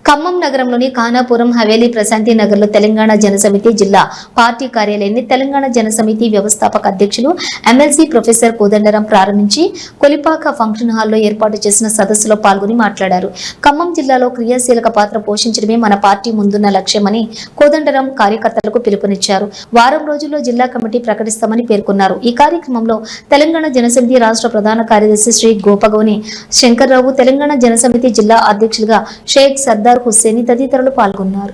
ఖమ్మం నగరంలోని ఖానాపురం హవేలీ ప్రశాంతి నగర్లో తెలంగాణ జనసమితి జిల్లా పార్టీ కార్యాలయాన్ని తెలంగాణ జనసమితి వ్యవస్థాపక అధ్యక్షులు ఎమ్మెల్సీ ప్రొఫెసర్ కోదండరాం ప్రారంభించి కొలిపాక ఫంక్షన్ హాల్లో ఏర్పాటు చేసిన సదస్సులో పాల్గొని మాట్లాడారు. ఖమ్మం జిల్లాలో క్రియాశీలక పాత్ర పోషించడమే మన పార్టీ ముందున్న లక్ష్యమని కోదండరాం కార్యకర్తలకు పిలుపునిచ్చారు. వారం రోజుల్లో జిల్లా కమిటీ ప్రకటిస్తామని పేర్కొన్నారు. ఈ కార్యక్రమంలో తెలంగాణ జనసమితి రాష్ట్ర ప్రధాన కార్యదర్శి శ్రీ గోపగౌని శంకర్రావు, తెలంగాణ జనసమితి జిల్లా అధ్యక్షులుగా షేక్ సర్దార్ హుస్సేని తదితరులు పాల్గొన్నారు.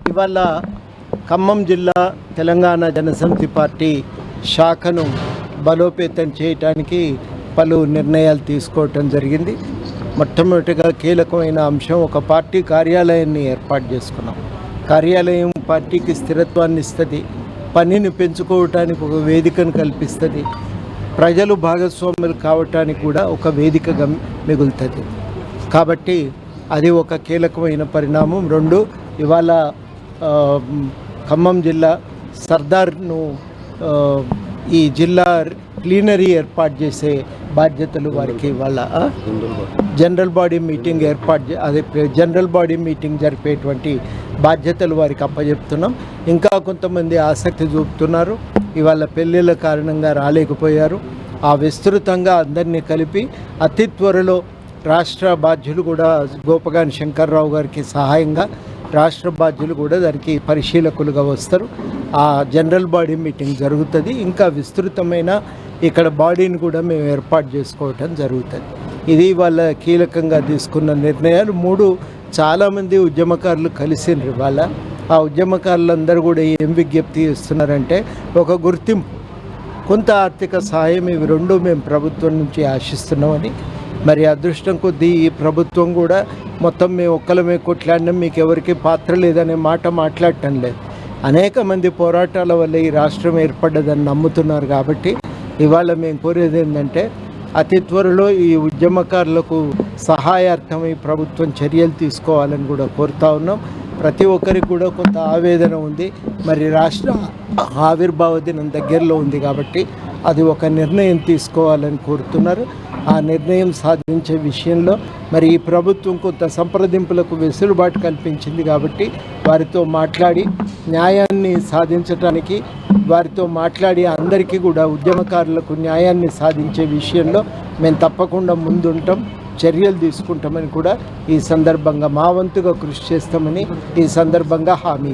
ఇవాళ ఖమ్మం జిల్లా తెలంగాణ జనసమితి పార్టీ శాఖను బలోపేతం చేయడానికి పలు నిర్ణయాలు తీసుకోవటం జరిగింది. మొట్టమొదటిగా కీలకమైన అంశం, ఒక పార్టీ కార్యాలయాన్ని ఏర్పాటు చేసుకున్నాం. కార్యాలయం పార్టీకి స్థిరత్వాన్ని ఇస్తుంది, పనిని పెంచుకోవటానికి ఒక వేదికను కల్పిస్తుంది, ప్రజలు భాగస్వాములు కావటానికి కూడా ఒక వేదికగా మిగులుతుంది. కాబట్టి అది ఒక కీలకమైన పరిణామం. రెండు, ఇవాళ ఖమ్మం జిల్లా సర్దార్ను ఈ జిల్లా ప్లీనరీ ఏర్పాటు చేసే బాధ్యతలు వారికి ఇవాళ general body meeting general body meeting జరిపేటువంటి బాధ్యతలు వారికి అప్పచెప్తున్నాం. ఇంకా కొంతమంది ఆసక్తి చూపుతున్నారు, ఇవాళ పెళ్ళిళ్ళ కారణంగా రాలేకపోయారు. ఆ విస్తృతంగా అందరినీ కలిపి అతి త్వరలో రాష్ట్ర బాధ్యులు కూడా గోపగాని శంకర్రావు గారికి సహాయంగా రాష్ట్ర బాధ్యులు కూడా దానికి పరిశీలకులుగా వస్తారు. ఆ జనరల్ బాడీ మీటింగ్ జరుగుతుంది. ఇంకా విస్తృతమైన ఇక్కడ బాడీని కూడా మేము ఏర్పాటు చేసుకోవటం జరుగుతుంది. ఇది వాళ్ళ కీలకంగా తీసుకున్న నిర్ణయాలు. మూడు, చాలామంది ఉద్యమకారులు కలిసిండ్రు. వాళ్ళ ఆ ఉద్యమకారులందరూ కూడా ఏం విజ్ఞప్తి చేస్తున్నారంటే, ఒక గుర్తింపు, కొంత ఆర్థిక సహాయం, ఇవి రెండు మేము ప్రభుత్వం నుంచి ఆశిస్తున్నామని. మరి అదృష్టం కొద్దీ ఈ ప్రభుత్వం కూడా మొత్తం మేము ఒక్కలమే కొట్లాడినాం, మీకు ఎవరికి పాత్ర లేదనే మాట మాట్లాడటం లేదు. అనేక మంది పోరాటాల వల్ల ఈ రాష్ట్రం ఏర్పడ్డదని నమ్ముతున్నారు. కాబట్టి ఇవాళ మేము కోరేది ఏంటంటే, అతి త్వరలో ఈ ఉద్యమకారులకు సహాయార్థం ఈ ప్రభుత్వం చర్యలు తీసుకోవాలని కూడా కోరుతా ఉన్నాం. ప్రతి ఒక్కరికి కూడా కొంత ఆవేదన ఉంది. మరి రాష్ట్ర ఆవిర్భావ దినం దగ్గరలో ఉంది కాబట్టి అది ఒక నిర్ణయం తీసుకోవాలని కోరుతున్నారు. ఆ నిర్ణయం సాధించే విషయంలో మరి ఈ ప్రభుత్వం కొంత సంప్రదింపులకు వెసులుబాటు కల్పించింది. కాబట్టి వారితో మాట్లాడి న్యాయాన్ని సాధించడానికి, వారితో మాట్లాడి అందరికీ కూడా ఉద్యమకారులకు న్యాయాన్ని సాధించే విషయంలో మేము తప్పకుండా ముందుంటాం, చర్యలు తీసుకుంటామని కూడా ఈ సందర్భంగా మా వంతుగా కృషి చేస్తామని ఈ సందర్భంగా హామీ